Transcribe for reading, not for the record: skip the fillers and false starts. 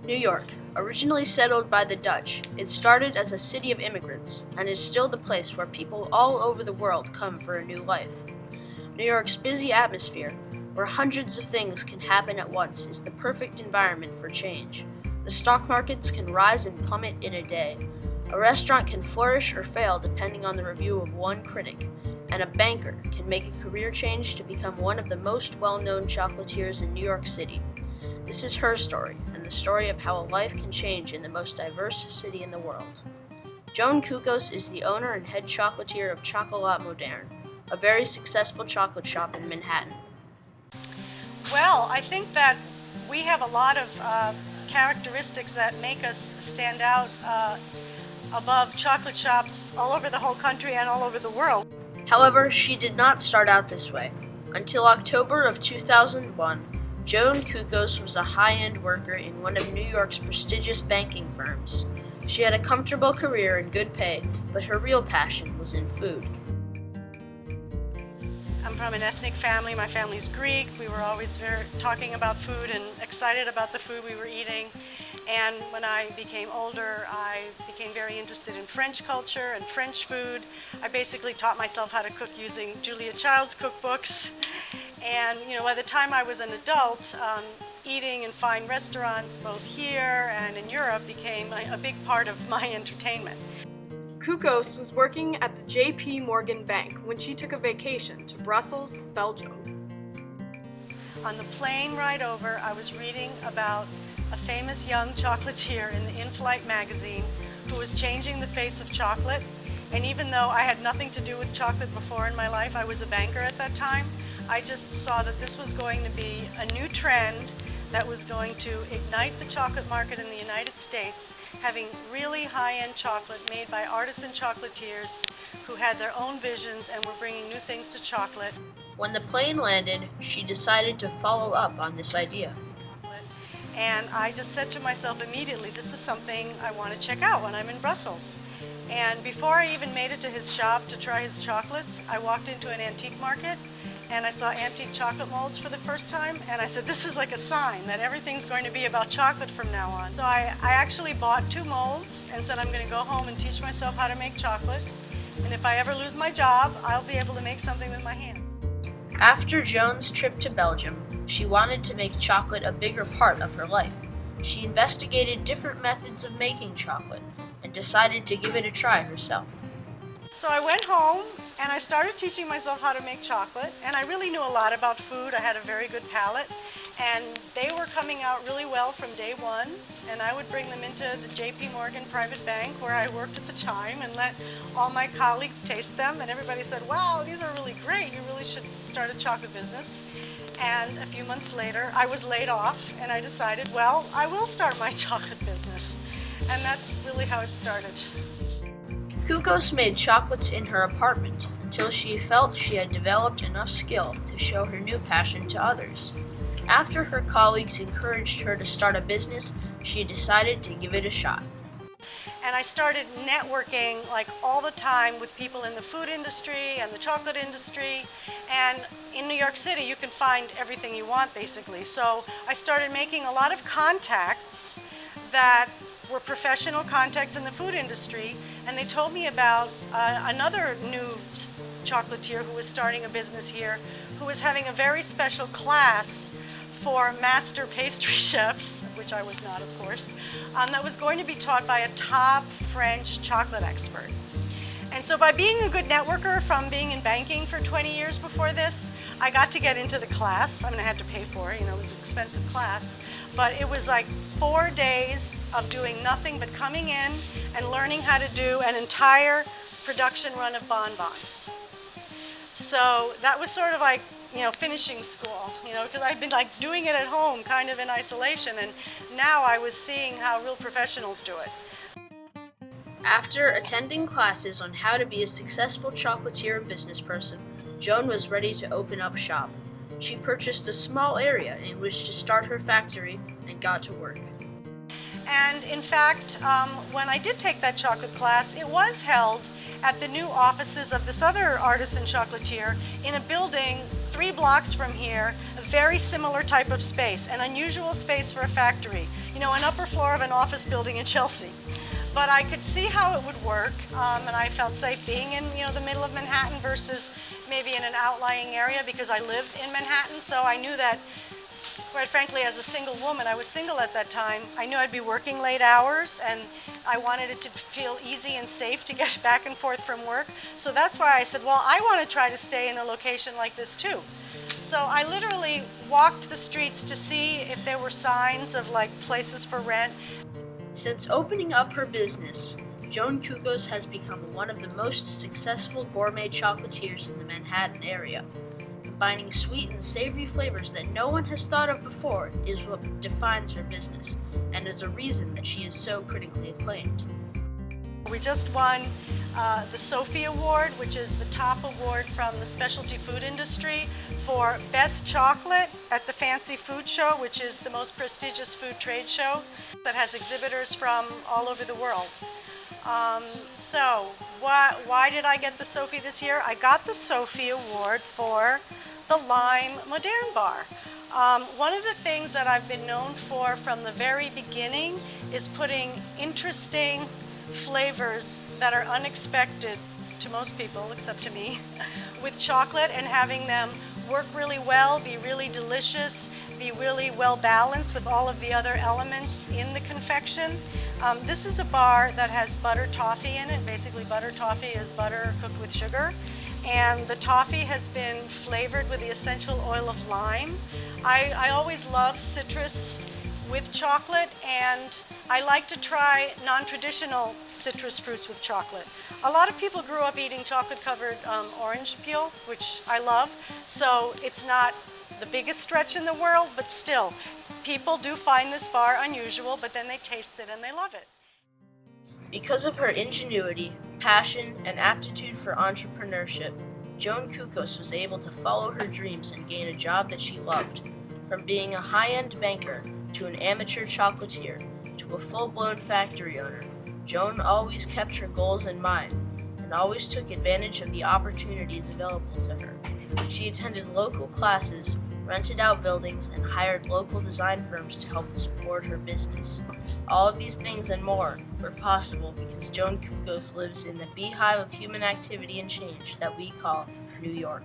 New York, originally settled by the Dutch, it started as a city of immigrants and is still the place where people all over the world come for a new life. New York's busy atmosphere, where hundreds of things can happen at once, is the perfect environment for change. The stock markets can rise and plummet in a day. A restaurant can flourish or fail depending on the review of one critic, and a banker can make a career change to become one of the most well-known chocolatiers in New York City. This is her story, and the story of how a life can change in the most diverse city in the world. Joan Coukos is the owner and head chocolatier of Chocolat Moderne, a very successful chocolate shop in Manhattan. Well, I think that we have a lot of characteristics that make us stand out above chocolate shops all over the whole country and all over the world. However, she did not start out this way. Until October of 2001, Joan Coukos was a high-end worker in one of New York's prestigious banking firms. She had a comfortable career and good pay, but her real passion was in food. I'm from an ethnic family. My family's Greek. We were always talking about food and excited about the food we were eating. And when I became older, I became very interested in French culture and French food. I basically taught myself how to cook using Julia Child's cookbooks. And by the time I was an adult, eating in fine restaurants, both here and in Europe, became a big part of my entertainment. Coukos was working at the J.P. Morgan Bank when she took a vacation to Brussels, Belgium. On the plane ride over, I was reading about a famous young chocolatier in the In-Flight magazine who was changing the face of chocolate. And even though I had nothing to do with chocolate before in my life, I was a banker at that time, I just saw that this was going to be a new trend that was going to ignite the chocolate market in the United States, having really high-end chocolate made by artisan chocolatiers who had their own visions and were bringing new things to chocolate. When the plane landed, she decided to follow up on this idea. And I just said to myself immediately, this is something I want to check out when I'm in Brussels. And before I even made it to his shop to try his chocolates, I walked into an antique market and I saw antique chocolate molds for the first time, and I said, this is like a sign that everything's going to be about chocolate from now on. So I actually bought 2 molds and said I'm going to go home and teach myself how to make chocolate, and if I ever lose my job, I'll be able to make something with my hands. After Joan's trip to Belgium, she wanted to make chocolate a bigger part of her life. She investigated different methods of making chocolate and decided to give it a try herself. So I went home and I started teaching myself how to make chocolate, and I really knew a lot about food. I had a very good palate, and they were coming out really well from day one, and I would bring them into the J.P. Morgan private bank where I worked at the time and let all my colleagues taste them, and everybody said, wow, these are really great, you really should start a chocolate business. And a few months later, I was laid off, and I decided, well, I will start my chocolate business, and that's really how it started. Coukos made chocolates in her apartment until she felt she had developed enough skill to show her new passion to others. After her colleagues encouraged her to start a business, she decided to give it a shot. And I started networking like all the time with people in the food industry and the chocolate industry. And in New York City, you can find everything you want, basically. So I started making a lot of contacts that were professional contacts in the food industry, and they told me about another new chocolatier who was starting a business here, who was having a very special class for master pastry chefs, which I was not, of course, that was going to be taught by a top French chocolate expert. And so by being a good networker from being in banking for 20 years before this, I got to get into the class. I mean, I had to pay for it, it was an expensive class. But it was like 4 days of doing nothing but coming in and learning how to do an entire production run of bonbons. So that was sort of like, finishing school, because I'd been like doing it at home, kind of in isolation, and now I was seeing how real professionals do it. After attending classes on how to be a successful chocolatier and business person, Joan was ready to open up shop. She purchased a small area in which to start her factory and got to work. And in fact, when I did take that chocolate class, it was held at the new offices of this other artisan chocolatier in a building 3 blocks from here very similar type of space, an unusual space for a factory, you know, an upper floor of an office building in Chelsea. But I could see how it would work, and I felt safe being in, you know, the middle of Manhattan versus maybe in an outlying area because I lived in Manhattan. So I knew that, quite frankly, as a single woman, I was single at that time, I knew I'd be working late hours, and I wanted it to feel easy and safe to get back and forth from work. So that's why I said, well, I want to try to stay in a location like this too. So I literally walked the streets to see if there were signs of like places for rent. Since opening up her business, Joan Coukos has become one of the most successful gourmet chocolatiers in the Manhattan area. Combining sweet and savory flavors that no one has thought of before is what defines her business, and is a reason that she is so critically acclaimed. We just won the Sophie Award, which is the top award from the specialty food industry for Best Chocolate at the Fancy Food Show, which is the most prestigious food trade show that has exhibitors from all over the world. So why did I get the Sophie this year? I got the Sophie Award for the Lime Moderne bar. One of the things that I've been known for from the very beginning is putting interesting flavors that are unexpected to most people, except to me, with chocolate, and having them work really well, be really delicious, be really well balanced with all of the other elements in the confection. This is a bar that has butter toffee in it. Basically, butter toffee is butter cooked with sugar. And the toffee has been flavored with the essential oil of lime. I always love citrus with chocolate, and I like to try non-traditional citrus fruits with chocolate. A lot of people grew up eating chocolate-covered orange peel, which I love, so it's not the biggest stretch in the world, but still, people do find this bar unusual, but then they taste it and they love it. Because of her ingenuity, passion, and aptitude for entrepreneurship, Joan Coukos was able to follow her dreams and gain a job that she loved. From being a high-end banker to an amateur chocolatier to a full-blown factory owner, Joan always kept her goals in mind and always took advantage of the opportunities available to her. She attended local classes, rented out buildings, and hired local design firms to help support her business. All of these things and more were possible because Joan Coukos lives in the beehive of human activity and change that we call New York.